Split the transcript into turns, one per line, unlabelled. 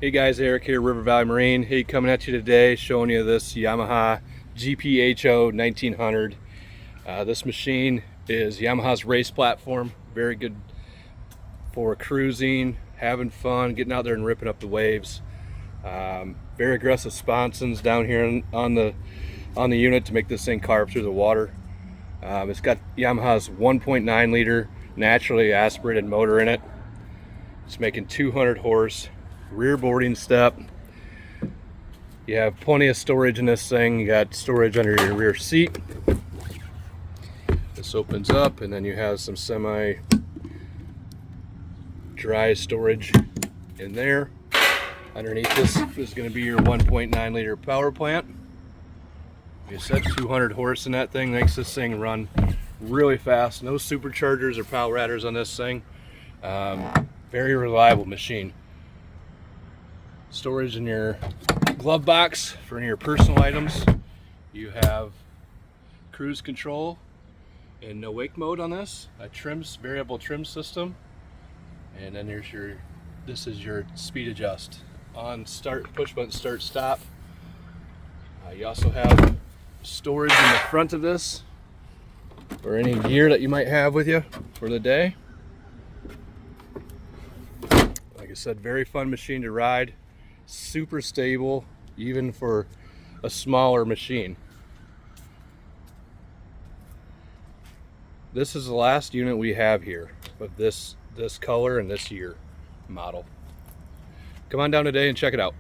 Hey guys, Eric here, River Valley Marine. Hey, coming at you today, showing you this Yamaha GP HO 1900. This machine is Yamaha's race platform. Very good for cruising, having fun, getting out there and ripping up the waves. Very aggressive sponsons down here on the unit to make this thing carve through the water. It's got Yamaha's 1.9 liter naturally aspirated motor in it. It's making 200 horse. Rear boarding step. You have plenty of storage in this thing. You got storage under your rear seat. This opens up and then you have some semi dry storage in there. Underneath this is going to be your 1.9 liter power plant. Like I said, 200 horse in that thing. Makes this thing run really fast. No superchargers or power adders on this thing. Very reliable machine. Storage in your glove box for any of your personal items. You have cruise control and no wake mode on this. A variable trim system, and then this is your speed adjust. On start, push button start stop. You also have storage in the front of this for any gear that you might have with you for the day. Like I said, very fun machine to ride. Super stable, even for a smaller machine. This is the last unit we have here of this color and this year model. Come on down today and check it out.